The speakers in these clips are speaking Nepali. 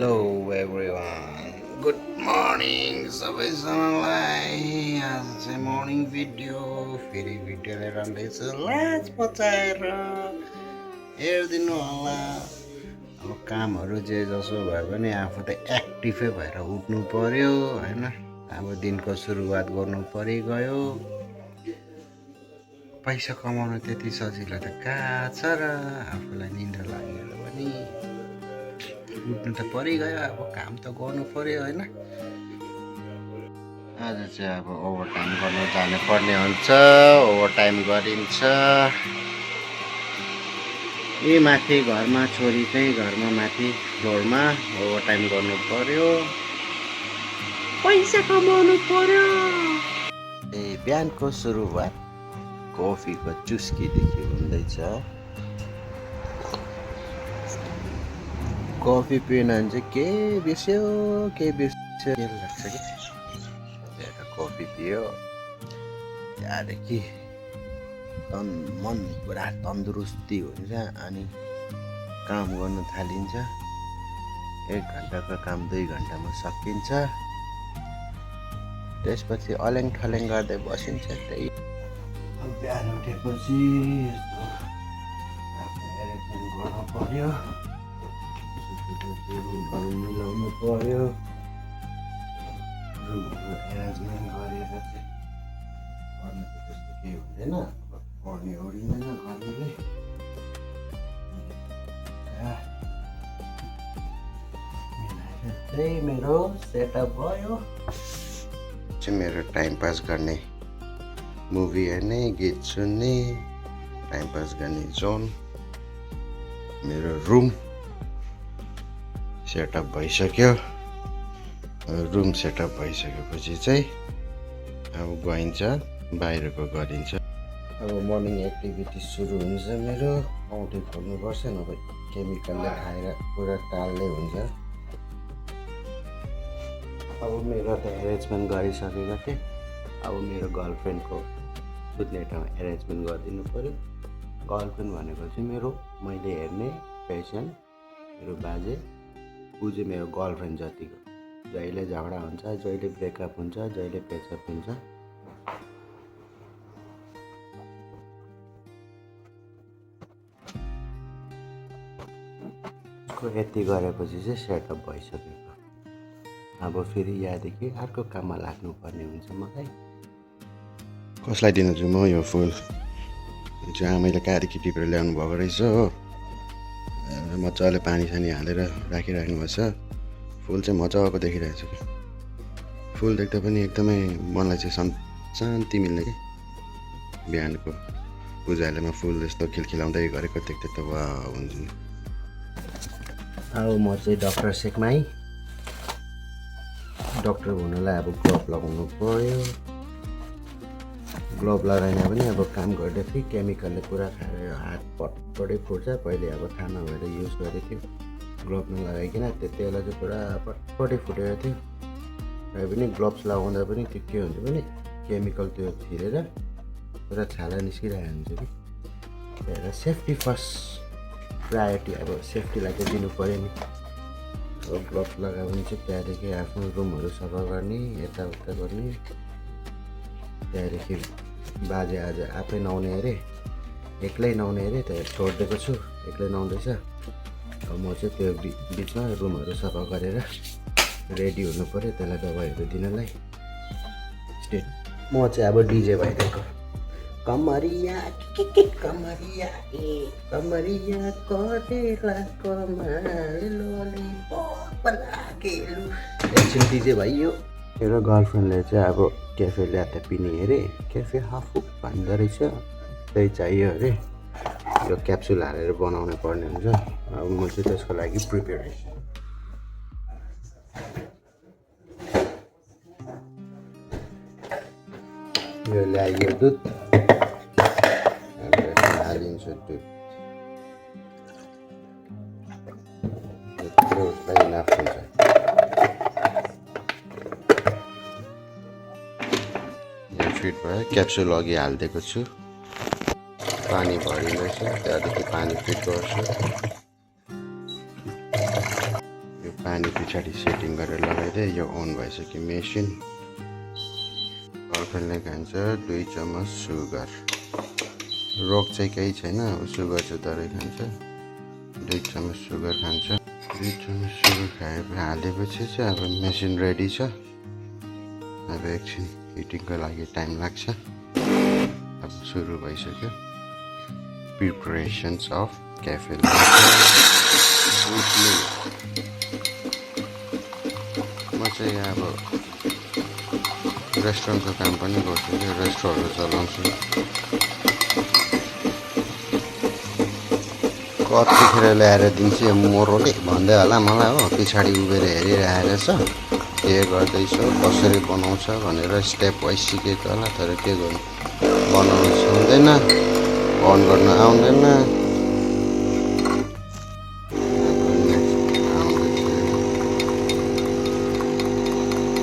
हेलो एभ्रिवान गुड मर्निङ सबैजनालाई। आज चाहिँ मर्निङ भिडियो फेरि भिडियो लिएर आउँदैछु। लाज पचाएर हेरिदिनु होला। अब कामहरू जे जसो भए पनि आफू त एक्टिभै भएर उठ्नु पर्यो होइन। अब दिनको सुरुवात गर्नु परिगयो। पैसा कमाउनु त्यति सजिलो त कहाँ छ र। आफूलाई निन्द्रा लागेर पनि उठ्नु त परिगयो। अब काम त गर्नु पर्यो होइन। आज चाहिँ अब ओभरटाइम गर्नु जानुपर्ने हुन्छ। ओभरटाइम गरिन्छ। यी माथि घरमा छोरीकै घरमा माथि फ्लोरमा ओभरटाइम गर्नु पर्यो। पैसा कमाउनु पर्यो। बिहानको सुरुवात कफीको चुस्कीदेखि हुँदैछ। कफी पिएन भने चाहिँ के बिर्स्यो के लाग्छ कि कफी पियो। त्यहाँदेखि मन पुरा तन्दुरुस्ती हुन्छ अनि काम गर्नु थालिन्छ। 1 घन्टाको काम 2 घन्टामा सकिन्छ। त्यसपछि अलेङ ठलेङ गर्दै बसिन्छ। त्यही बिहान उठेपछि एरेन्जमेन्ट गर्नु पर्यो। रुमहरू मिलाउनु पर्यो। रुमहरू एरेन्जमेन्ट गरेर चाहिँ गर्नु त त्यस्तो केही हुँदैन। पढ्ने ओरिँदैन गर्नेले। त्यही मेरो सेटअप भयो। चाहिँ मेरो टाइम पास गर्ने मुभी हेर्ने गीत सुन्ने टाइम पास गर्ने जोन मेरो रुम सेटअप भइसक्यो। रुम सेटअप भइसकेपछि चाहिँ अब गइन्छ बाहिरको गरिन्छ। अब मर्निङ एक्टिभिटी सुरु हुन्छ मेरो। औँठी खोल्नुपर्छ नभए केमिकलले खाएर पुरा टाल्दै हुन्छ। अब मेरो त एरेन्जमेन्ट गरिसकेको थिएँ। अब मेरो गर्लफ्रेन्डको सुत्ने ठाउँ एरेन्जमेन्ट गरिदिनु पऱ्यो। गर्लफ्रेन्ड भनेको चाहिँ मेरो मैले हेर्ने पेसेन्ट मेरो बाजे। ऊ चाहिँ मेरो गर्लफ्रेन्ड जतिको। जहिले झगडा हुन्छ, जहिले ब्रेकअप हुन्छ, जहिले पेचअप हुन्छ। उसको यति गरेपछि चाहिँ सेटअप भइसकेको। अब फेरि यहाँदेखि अर्को काममा लाग्नुपर्ने हुन्छ मलाई। कसलाई दिनु म यो फुल चाहिँ आमैले कहाँदेखि टिपेर ल्याउनु भएको रहेछ हो। मजाले पानी सानी हालेर राखिराख्नु भएको छ। फुल चाहिँ मजाको देखिरहेको छ कि। फुल देख्दा पनि एकदमै मनलाई चाहिँ शान्ति मिल्ने कि। बिहानको पूजाआजामा फुल यस्तो खिलखिलाउँदै गरेको देख्दा त वाह हुन्छ नि। अब म चाहिँ डक्टर सेकमाई। डक्टर हुनलाई अब ग्लोभ लगाउनु पर्यो। ग्लोभ लगाएन भने अब काम गर्दाखेरि केमिकलले पुरा खाएर हात पटपटै फुट्छ। पहिले अब थाहा नभएर युज गरेको थियो ग्लोभ नलगाइकन। त्यति बेला चाहिँ पुरा पटपटै फुटेको थियो। र पनि ग्लोभ्स लगाउँदा पनि त्यो के हुन्छ भने केमिकल त्यो छिरेर पुरा छाला निस्किरहेको हुन्छ कि। त्यही भएर सेफ्टी फर्स्ट प्रायोरिटी। अब सेफ्टीलाई चाहिँ दिनु पऱ्यो नि। अब ग्लोभ्स लगायो भने चाहिँ त्यहाँदेखि आफ्नो रुमहरू सफा गर्ने यताउता गर्ने। त्यहाँदेखि बाजे आज आफै नुहाउने अरे। एक्लै नुहाउने अरे। त्यहाँ छोडिदिएको छु एक्लै नुहाउँदैछ। अब म चाहिँ त्यो बिचमा रुमहरू सफा गरेर रेडी हुनु पऱ्यो त्यसलाई दबाईहरू दिनलाई। स्टेट म चाहिँ अब डिजे भइदिएको। कमरिया कमरिया कमरिया करेला कमाल ललिपप लागेलु। एकछिन डिजे भइयो। मेरो गर्लफ्रेन्डले चाहिँ अब क्याफे ल्याते पिने अरे। क्याफे हाफु भन्दो रहेछ। त्यही चाहियो अरे। यो क्याप्सुल हालेर बनाउनु पर्ने हुन्छ। अब म चाहिँ त्यसको लागि प्रिपेरेसन। यो ल्याइयो दुध हालिन्छ। दुध यत्रो उसलाई इनाफ हुन्छ। यो फिट भयो। क्याप्सुल अघि हालिदिएको छु। पानी भरिँदैछ। त्यहाँदेखि पानी फिट गर्छु। यो पानी पछाडि सेटिङ गरेर लगाइदिए यो अन भइसक्यो मेसिन गर्लफ्रेन्डले खान्छ 2 चम्मच सुगर रोग चाहिँ केही छैन अब सुगर चाहिँ दरै खान्छ 2 चम्मच सुगर खान्छ 2 चम्मच सुगर खाए हालेपछि चाहिँ अब मेसिन रेडी छ अब एकछिन हिटिङको लागि टाइम लाग्छ अब सुरु भइसक्यो प्रिपरेसन्स अफ क्याफे म चाहिँ अब रेस्टुरेन्टको काम पनि गर्छु कि रेस्टुरेन्टहरू चलाउँछु कतिखेर ल्याएर दिन्छु यो मोरोले भन्दै होला मलाई हो पछाडि उभिएर हेरिरहेको छ के गर्दैछ कसरी बनाउँछ भनेर स्टेप वाइज सिकेको होला तर के गर्नु बनाउनु हुँदैन अन गर्न आउँदैन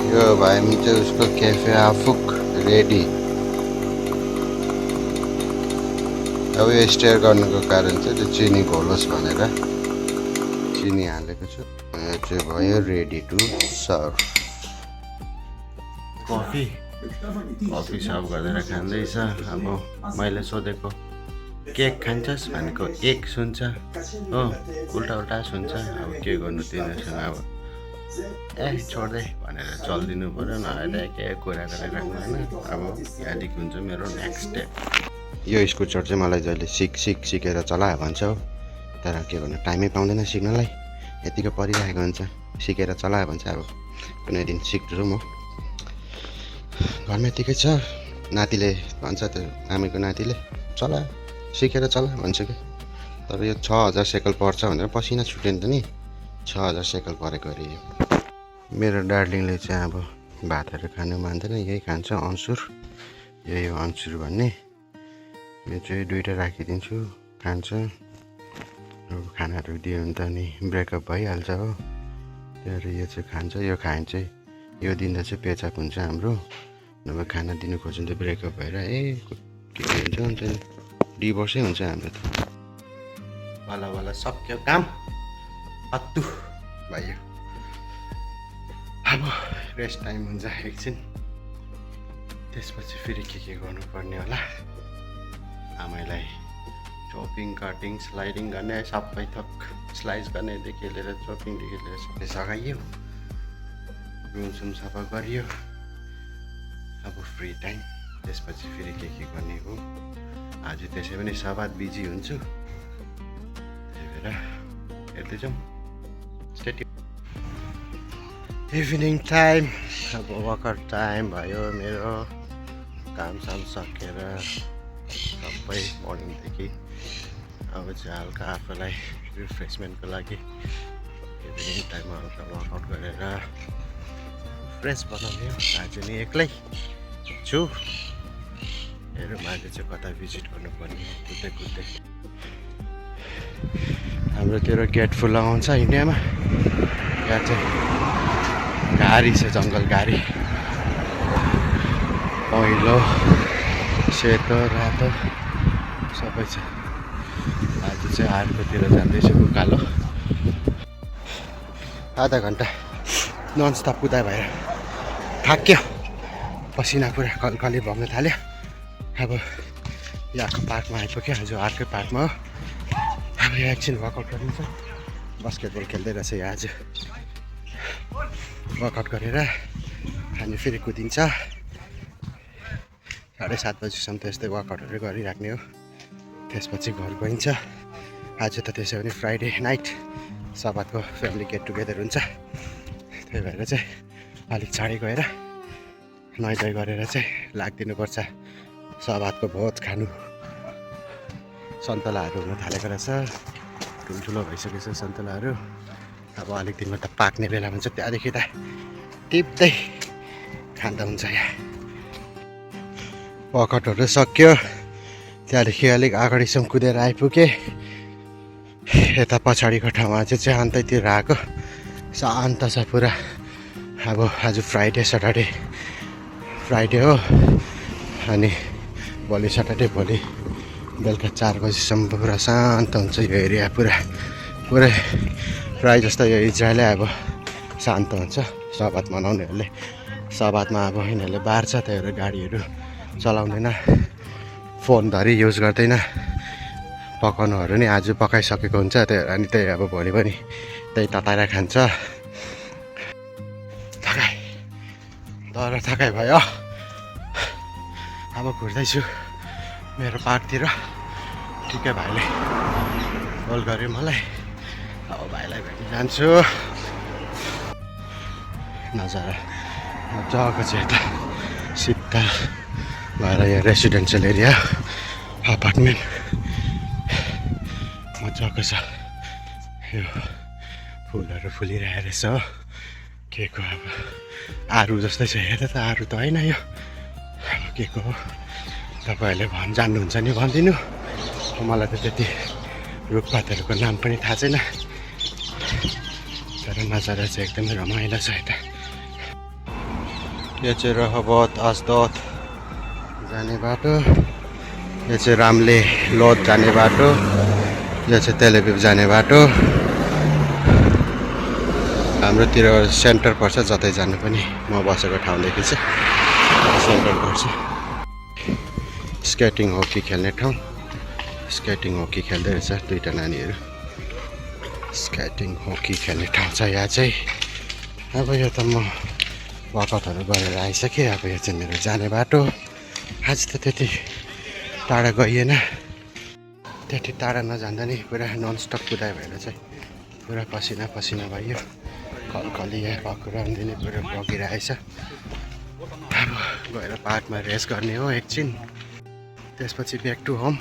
यो भाइ चाहिँ उसको क्याफे आफुक रेडी अब यो स्टेयर गर्नुको कारण चाहिँ त्यो चिनी घोलोस् भनेर चिनी हालेको छु यो चाहिँ भयो ready to serve coffee serve गरेर खाँदैछ अब मैले सोधेको केक खान्छस् भनेको एक सुन्छ हो उल्टा उल्टा सुन्छ अब के गर्नु तिनीहरूसँग अब छोड्दै भनेर चलिदिनु पऱ्यो नभए के कुरा गरेर राख्नु होइन अब यहाँदेखि हुन्छ मेरो नेक्स्ट स्टेप यो स्कुटर चाहिँ मलाई जहिले सिकेर चलायो भन्छ हो तर के गर्नु टाइमै पाउँदैन सिक्नलाई यतिको परिरहेको हुन्छ सिकेर चलायो भन्छ अब कुनै दिन सिक्छु म घरमा यतिकै छ नातिले भन्छ त्यो आमीको नातिले चला सिकेर चला भन्छ कि तर यो 6000 सेकल पर्छ भनेर पसिना छुट्यो नि त नि 6000 सेकल परेको अरे मेरो डार्लिङले चाहिँ अब भातहरू खानु मान्दैन यही खान्छ अन्सुर यही हो अन्सुर भन्ने यो चाहिँ 2टा राखिदिन्छु खान्छ अब खानाहरू दियो भने त नि ब्रेकअप भइहाल्छ हो त्यही यो चाहिँ खान्छ यो खायो चाहिँ यो दिँदा चाहिँ पेचाक हुन्छ हाम्रो नभए खाना दिनु खोज्यो भने त ब्रेकअप भएर के हुन्छ अन्त डिभोर्सै हुन्छ हाम्रो त वाला सक्यो काम अत्तु भयो अब रेस्ट टाइम हुन्छ एकछिन त्यसपछि फेरि के गर्नुपर्ने होला आमालाई चपिङ कटिङ स्लाइडिङ गर्ने सबै थोक स्लाइस गर्नेदेखि लिएर चपिङदेखि लिएर सबै सघाइयो रुमसुम सफा गरियो अब फ्री टाइम त्यसपछि फेरि के गर्ने हो आज त्यसै पनि सबाद बिजी हुन्छु त्यही भएर हेर्दै जाउँ इभिनिङ टाइम अब वर्कआउट टाइम भयो मेरो कामसाम सकेर सबै मर्निङदेखि अब चाहिँ हल्का आफूलाई रिफ्रेसमेन्टको लागि इभिनिङ टाइममा हल्का वर्कआउट गरेर फ्रेस बनाउने हो आज नि एक्लै छु हेरौँ आज चाहिँ कता भिजिट गर्नुपर्ने कुद्दै हाम्रोतिर गेट फुल आउँछ इन्डियामा यहाँ चाहिँ गाडी छ जङ्गल गाडी पहिलो सेतो रातो सबै छ आज चाहिँ अर्कोतिर जाँदैछु उकालो आधा घन्टा ननस्टप कुदा भएर थाक्यो पसिना पुरा कलकली बग्न थाल्यो अब यहाँको पार्कमा आइपुग्यो आज अर्कै पार्कमा हो अब यहाँ एकछिन वर्कआउट गरिन्छ बास्केटबल खेल्दै रहेछ यहाँ आज वर्कआउट गरेर हामी फेरि कुदिन्छ 7:30 बजीसम्म त यस्तै वर्कआउटहरू गरिराख्ने हो त्यसपछि घर गइन्छ आज त त्यसै पनि फ्राइडे नाइट सबातको फ्यामिली गेट टुगेदर हुन्छ त्यही भएर चाहिँ अलिक चाँडै गएर नुहाइ गरेर चाहिँ लाग्दिनुपर्छ सबातको भोज खानु सन्तलाहरू हुन थालेको रहेछ ठुल्ठुलो भइसकेको छ सन्तलाहरू अब अलिक दिनमा त पाक्ने बेला हुन्छ त्यहाँदेखि त टिप्दै खाँदा हुन्छ यहाँ वर्कआउटहरू सक्यो त्यहाँदेखि अलिक अगाडिसम्म कुदेर आइपुगेँ यता पछाडिको ठाउँमा चाहिँ अन्तैतिर आएको शान्त छ पुरा अब आज फ्राइडे सटरडे फ्राइडे हो अनि भोलि सटरडे भोलि बेलुका 4 बजीसम्म पुरा शान्त हुन्छ यो एरिया पुरै प्रायः जस्तो यो इजरायलै अब शान्त हुन्छ। सबात मनाउनेहरूले सबातमा अब यिनीहरूले बार्छ, त्यही भएर गाडीहरू चलाउँदैन, फोनधरि युज गर्दैन। पकाउनुहरू नि आज पकाइसकेको हुन्छ, त्यही भएर अनि त्यही अब भोलि पनि त्यही तताएर खान्छ। थकाइ भयो। अब घुर्दैछु मेरो पार्कतिर। ठिकै भाइले कल गर्यो मलाई, अब भाइलाई भेट्न जान्छु। नजारा मजाको छ यता, सिधा भएर यहाँ रेसिडेन्सियल एरिया अपार्टमेन्ट मजाको छ। यो फुलहरू फुलिरहेको रहेछ हो, के को अब आरु जस्तै छ। हेर त आरु त होइन यो, अब के को हो तपाईँहरूले जान्नुहुन्छ नि भनिदिनु। मलाई त त्यति रुखपातहरूको नाम पनि थाहा छैन, तर नजारा चाहिँ एकदमै रमाइलो छ यता। यो चाहिँ रहोबत अस्दोत जाने बाटो, यो चाहिँ रामले लोद जाने बाटो, यो चाहिँ तेलअभिभ जाने बाटो। हाम्रोतिर सेन्टर पर्छ, जतै जानु पनि म बसेको ठाउँदेखि चाहिँ सेन्टर पर्छ। स्केटिङ हकी खेल्ने ठाउँ, स्केटिङ हकी खेल्दै रहेछ दुईवटा नानीहरू। स्केटिङ हकी खेल्ने ठाउँ छ यहाँ चाहिँ। अब यो त म वर्कआउटहरू गरेर आइसकेँ। अब यो चाहिँ मेरो जाने बाटो। आज त त्यति टाढा गइएन, त्यति टाढा नजाँदा नि पुरा ननस्टप कुदायो भएर चाहिँ पुरा पसिना पसिना भयो। कलकली यहाँ पक्राउँदिने पुरा बगिरहेछ। अब गएर पार्कमा रेस्ट गर्ने हो एकछिन, त्यसपछि ब्याक टु होम।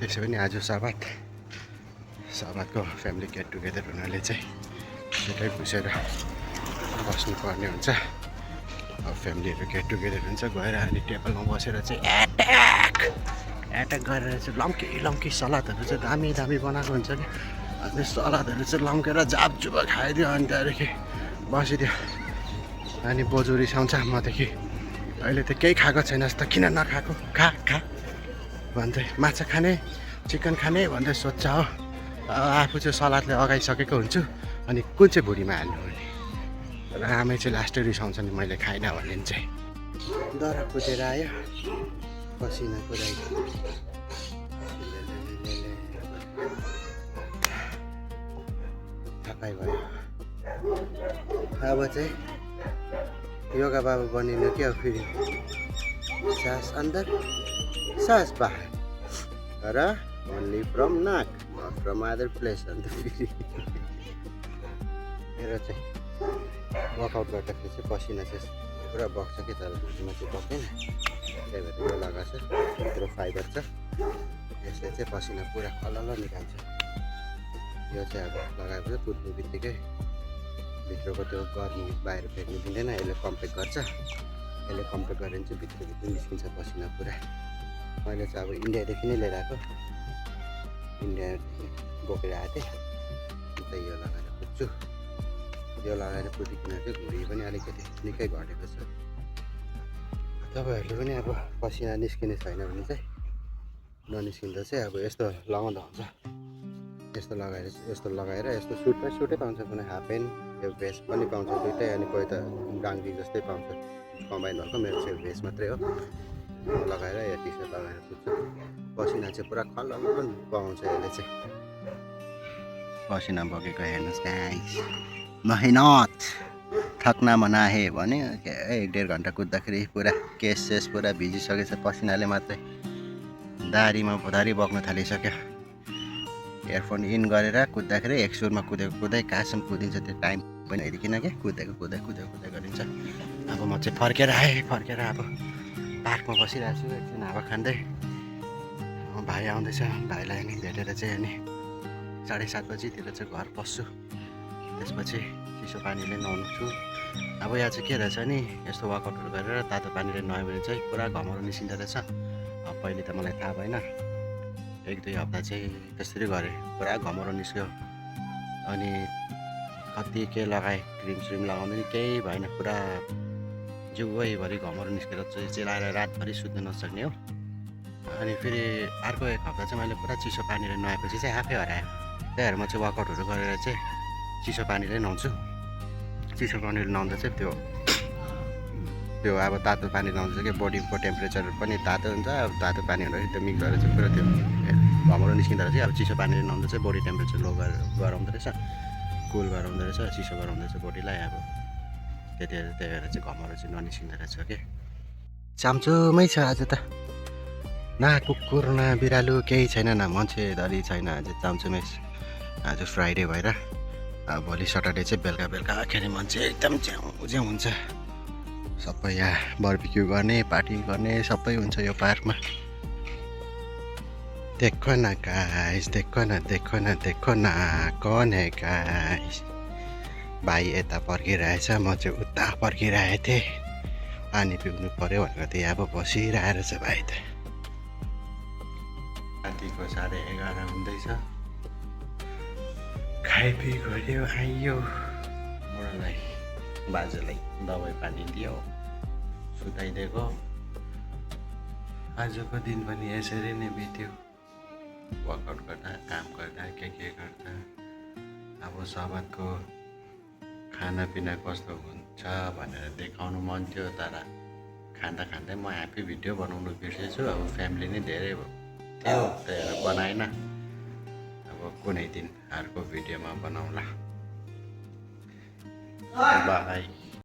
त्यसै पनि आज सबातको फ्यामिली गेट टुगेदर हुनाले चाहिँ छिटै घुसेर बस्नुपर्ने हुन्छ। अब फ्यामिलीहरू गेट टुगेदर हुन्छ, गएर अनि टेबलमा बसेर चाहिँ एट्याक गरेर चाहिँ लम्की सलादहरू चाहिँ दामी दामी बनाएको हुन्छ कि। अनि सलादहरू चाहिँ लम्केर झापझुप खाइदियो, अनि त्यहाँदेखि बसिदियो। अनि बोजू रिसाउँछ मदेखि, अहिले त केही खाएको छैनस् त, किन नखाएको, खा भन्दै। माछा खाने चिकन खाने भन्दै सोध्छ हो। आफू चाहिँ सलादले अगाइसकेको हुन्छु, अनि कुन चाहिँ भुँडीमा हाल्नु भने। र आमै चाहिँ लास्टै रिसाउँछ नि मैले खाइनँ भने चाहिँ। दरा कुदेर आयो, पसिना कुदाइ थकाइ भयो। अब चाहिँ योगा बाबा बनिनु क्या फेरि। सास अंदर सास बाहर, तर ओन्ली फ्रम नाक, नट फ्रम अदर प्लेस। अन्त फेरि मेरो चाहिँ वर्कआउट गर्दाखेरि चाहिँ पसिना चाहिँ पुरा बग्छ कि, तर भुँडीमा चाहिँ बग्दैन। त्यही भएर यो लगाएको छ, भित्र फाइबर छ, यसले चाहिँ पसिना पुरा खलल निकाल्छ। यो चाहिँ अब लगाएपछि कुद्ने बित्तिकै भित्रको त्यो गर्मी बाहिर फेर्नु दिँदैन, यसले कम्प्याक्ट गर्छ। यसले कम्प्याक्ट गरेर चाहिँ भित्र निस्किन्छ पसिना पुरा। मैले चाहिँ अब इन्डियादेखि नै लिएर आएको, इन्डियादेखि बोकेर आएको थिएँ। अन्त यो लगाएर कुद्छु। यो लगाएर कुदिकन चाहिँ भुँडी पनि अलिकति निकै घटेको छ। तपाईँहरूले पनि अब पसिना निस्किने छैन भने चाहिँ ननिस्किँदा चाहिँ अब यस्तो लगाउँदा हुन्छ। यस्तो लगाएर यस्तो सुटै पाउँछ, कुनै हाफ प्यान्ट, यो भेस्ट पनि पाउँछ दुइटै। अनि कोही त डाङ्गी जस्तै पाउँछ, कम्बाइन भएको। मेरो चाहिँ भेस्ट मात्रै हो, लगाएर या टी सर्ट लगाएर कुद्छु। पसिना चाहिँ पुरा खलल बगाउँछ यसले चाहिँ। पसिना बगेको हेर्नुहोस् गाइस, मेहनत थक्ना मना है भने 1-1.5 घन्टा कुद्दाखेरि पुरा केस पुरा भिजिसकेछ पसिनाले मात्रै। दारी बग्न थालिसक्यो। इयरफोन इन गरेर कुद्दाखेरि एक सुरमा कुदै कहाँसम्म कुदिन्छ त्यो टाइम पनि हेरिकन क्या कुदेको गरिन्छ। अब म चाहिँ फर्केर अब पार्कमा बसिरहेको छु, एकछिन हावा खाँदै। भाइ आउँदैछ, भाइलाई नि भेटेर चाहिँ अनि 7:30 बजीतिर चाहिँ घर पस्छु। त्यसपछि चिसो पानीले नुहाउँछु। अब यहाँ चाहिँ के रहेछ नि, यस्तो वर्कआउटहरू गरेर तातो पानीले नुहायो भने चाहिँ पुरा घमरो निस्किँदो रहेछ। अब पहिले त मलाई थाहा भएन, 1-2 हप्ता चाहिँ त्यसरी गरेँ, पुरा घमरो निस्क्यो। अनि कति के लगाएँ, क्रिम लगाउँदा नि केही भएन, पुरा जिउभरि घमरो निस्केर चाहिँ चिलाएर रातभरि सुत्न नसक्ने हो। अनि फेरि अर्को 1 हप्ता चाहिँ मैले पुरा चिसो पानीले नुहाएपछि चाहिँ आफै हरायो। त्यही भएर म चाहिँ वर्कआउटहरू गरेर चाहिँ चिसो पानीले नुहाउँछु। चिसो पानीले नुहाउँदा चाहिँ त्यो अब तातो पानी नुहाउँदा चाहिँ बडीको टेम्परेचर पनि तातो हुन्छ। अब तातो पानी हुँदाखेरि त्यो मिक्स भएर चाहिँ पुरा त्यो घमौरो निस्किँदो रहेछ। अब चिसो पानीले नुहाउँदा चाहिँ बडी टेम्परेचर लो गराउँदो रहेछ, कुल गराउँदो रहेछ, चिसो गराउँदो रहेछ बडीलाई। अब त्यही भएर चाहिँ घमौरो चाहिँ ननिस्किँदो रहेछ के। चाम्चोमै छ आज त, न कुकुर न बिरालु केही छैन, न मान्छे धरी छैन। आज चाम्चोमै आज फ्राइडे भएर अब भोलि सटरडे चाहिँ बेलुका बेलुकाखेरि मान्छे एकदम ज्याउ हुन्छ। सबै यहाँ बारबिक्यू गर्ने, पार्टी गर्ने सबै हुन्छ यो पार्कमा। देखो न गाइस, देखो न कौन है गाइस। भाइ यता पर्खिरहेछ, म चाहिँ उता पर्खिरहेको थिएँ। पानी पिउनु पर्यो भनेर त्यही अब बसिरहेको छ भाइ त। रातिको 11:30 हुँदैछ, खाइपी गऱ्यो आइयो। बुढालाई बाजेलाई दबाई पानी दियो, सुताइदिएको। आजको दिन पनि यसरी नै बित्यो, वर्कआउट गर्दा, काम गर्दा, के गर्दा। अब सबैको खानापिना कस्तो हुन्छ भनेर देखाउनु मन थियो, तर खाँदै म ह्याप्पी भिडियो बनाउनु बिर्सेछु। अब फ्यामिली नै धेरै थियो, त्यही भएर बनाएन। अब कुनै दिन अर्को भिडियोमा बनाउँला। बाई।